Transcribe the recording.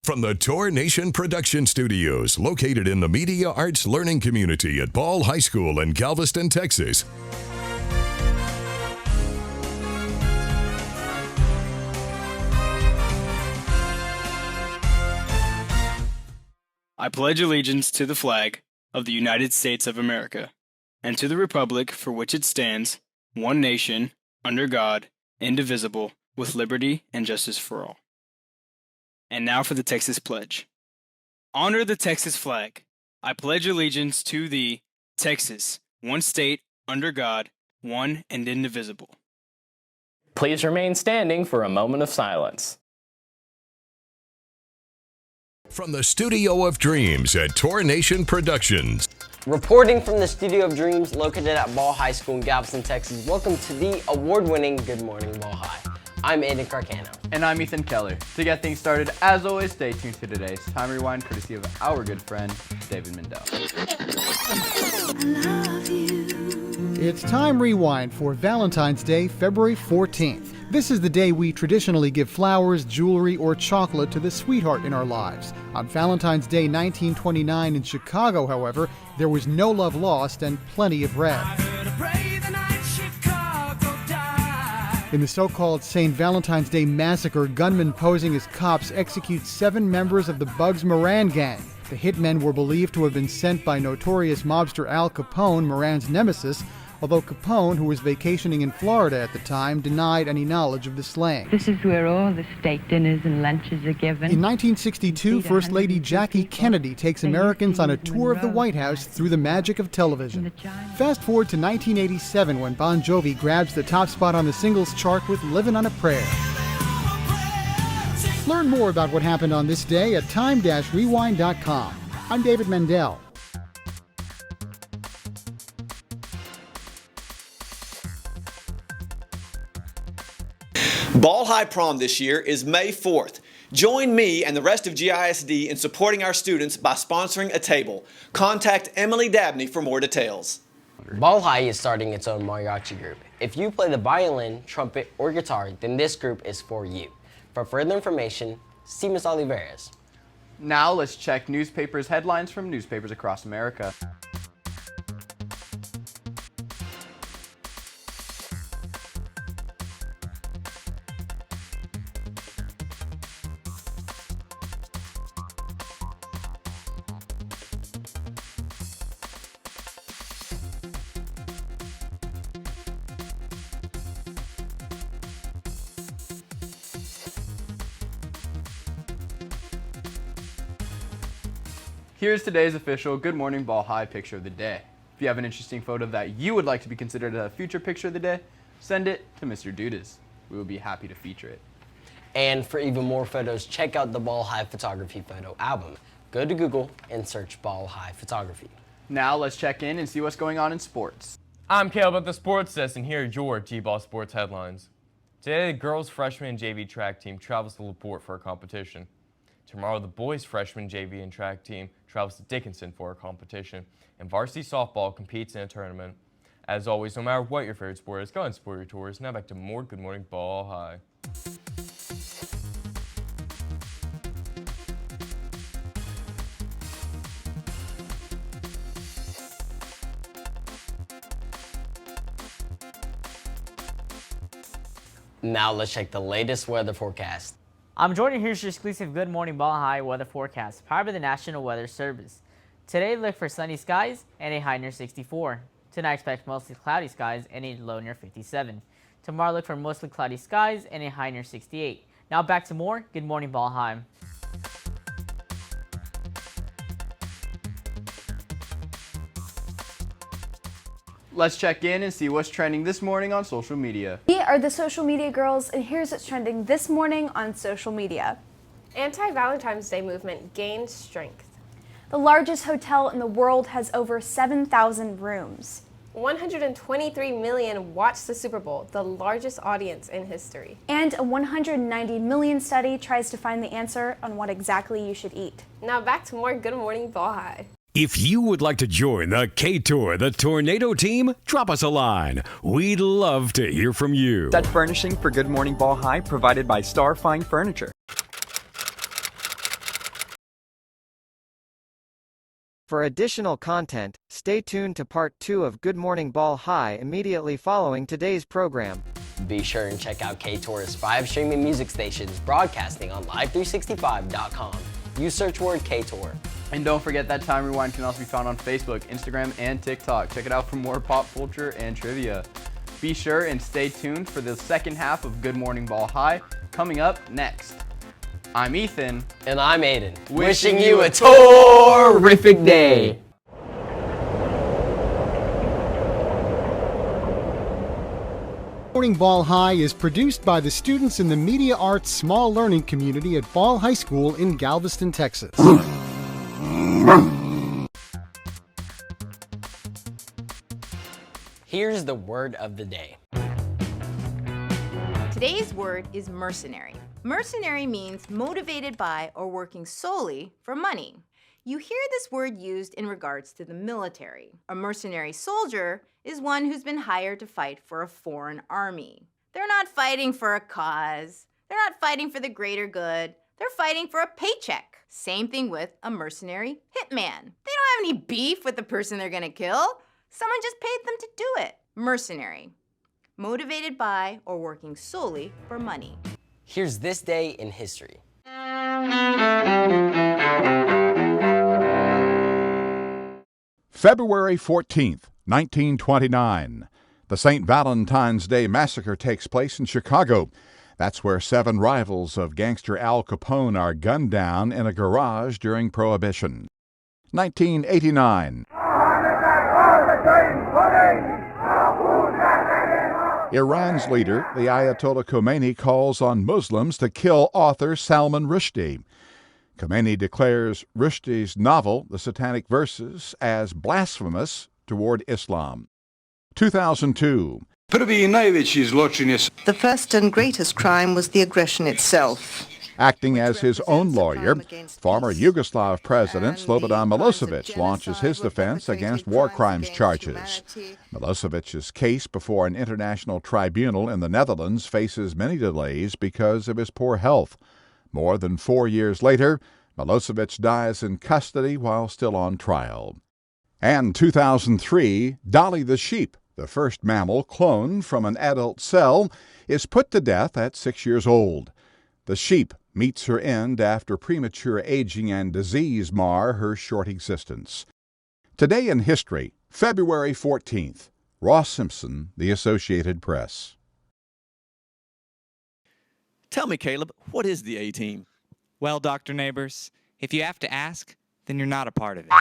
From the Tour Nation Production Studios, located in the Media Arts Learning Community at Ball High School in Galveston, Texas. I pledge allegiance to the flag of the United States of America, and to the republic for which it stands, one nation, under God, indivisible, with liberty and justice for all. And now for the Texas Pledge. Honor the Texas flag. I pledge allegiance to the Texas, one state, under God, one and indivisible. Please remain standing for a moment of silence. From the Studio of Dreams at Tour Nation Productions. Reporting from the Studio of Dreams located at Ball High School in Galveston, Texas, welcome to the award-winning Good Morning Ball High. I'm Aiden Carcano. And I'm Ethan Keller. To get things started, as always, stay tuned to today's Time Rewind, courtesy of our good friend, David Mendel. It's Time Rewind for Valentine's Day, February 14th. This is the day we traditionally give flowers, jewelry, or chocolate to the sweetheart in our lives. On Valentine's Day 1929 in Chicago, however, there was no love lost and plenty of red. In the so-called St. Valentine's Day Massacre, gunmen posing as cops execute 7 members of the Bugs Moran gang. The hitmen were believed to have been sent by notorious mobster Al Capone, Moran's nemesis, although Capone, who was vacationing in Florida at the time, denied any knowledge of the slaying. This is where all the state dinners and lunches are given. In 1962, First Lady Jackie Kennedy takes Americans on a tour of the White House through the magic of television. Fast forward to 1987 when Bon Jovi grabs the top spot on the singles chart with Livin' on a Prayer. Learn more about what happened on this day at time-rewind.com. I'm David Mendel. Ball High Prom this year is May 4th. Join me and the rest of GISD in supporting our students by sponsoring a table. Contact Emily Dabney for more details. Ball High is starting its own mariachi group. If you play the violin, trumpet, or guitar, then this group is for you. For further information, see Ms. Olivares. Now let's check newspapers' headlines from newspapers across America. Here's today's official Good Morning Ball High picture of the day. If you have an interesting photo that you would like to be considered a future picture of the day, send it to Mr. Dudas. We will be happy to feature it. And for even more photos, check out the Ball High Photography photo album. Go to Google and search Ball High Photography. Now let's check in and see what's going on in sports. I'm Caleb at the Sports Desk, and here are your G-Ball Sports headlines. Today, the girls' freshman and JV track team travels to LaPorte for a competition. Tomorrow, the boys' freshman JV and track team travels to Dickinson for a competition, and varsity softball competes in a tournament. As always, no matter what your favorite sport is, go and support your tours. Now back to more Good Morning Ball High. Now let's check the latest weather forecast. I'm Jordan. Here's your exclusive Good Morning Ball High weather forecast, powered by the National Weather Service. Today, look for sunny skies and a high near 64. Tonight, expect mostly cloudy skies and a low near 57. Tomorrow, look for mostly cloudy skies and a high near 68. Now back to more Good Morning Ball High. Let's check in and see what's trending this morning on social media. We are the social media girls, and here's what's trending this morning on social media. Anti-Valentine's Day movement gains strength. The largest hotel in the world has over 7,000 rooms. 123 million watched the Super Bowl, the largest audience in history. And a 190 million study tries to find the answer on what exactly you should eat. Now back to more Good Morning Ball High. If you would like to join the K-Tour, the Tornado team, drop us a line. We'd love to hear from you. Set furnishing for Good Morning Ball High provided by Star Fine Furniture. For additional content, stay tuned to part 2 of Good Morning Ball High immediately following today's program. Be sure and check out K-Tour's 5 streaming music stations broadcasting on live365.com. Use search word K-Tour. And don't forget that Time Rewind can also be found on Facebook, Instagram, and TikTok. Check it out for more pop culture and trivia. Be sure and stay tuned for the second half of Good Morning Ball High coming up next. I'm Ethan. And I'm Aiden. Wishing you a terrific day. Morning Ball High is produced by the students in the Media Arts Small Learning Community at Ball High School in Galveston, Texas. Here's the word of the day. Today's word is mercenary. Mercenary means motivated by or working solely for money. You hear this word used in regards to the military. A mercenary soldier is one who's been hired to fight for a foreign army. They're not fighting for a cause. They're not fighting for the greater good. They're fighting for a paycheck. Same thing with a mercenary hitman. They don't have any beef with the person they're gonna kill. Someone just paid them to do it. Mercenary. Motivated by or working solely for money. Here's this day in history. February 14th, 1929. The St. Valentine's Day Massacre takes place in Chicago. That's where 7 rivals of gangster Al Capone are gunned down in a garage during Prohibition. 1989. Iran's leader, the Ayatollah Khomeini, calls on Muslims to kill author Salman Rushdie. Khomeini declares Rushdie's novel, The Satanic Verses, as blasphemous toward Islam. 2002. The first and greatest crime was the aggression itself. Acting as his own lawyer, former Yugoslav President Slobodan Milosevic launches his defense against war crimes charges. Milosevic's case before an international tribunal in the Netherlands faces many delays because of his poor health. More than 4 years later, Milosevic dies in custody while still on trial. And 2003, Dolly the sheep, the first mammal cloned from an adult cell, is put to death at 6 years old. The sheep meets her end after premature aging and disease mar her short existence. Today in history, February 14th, Ross Simpson, The Associated Press. Tell me, Caleb, what is the A-Team? Well, Dr. Neighbors, if you have to ask, then you're not a part of it.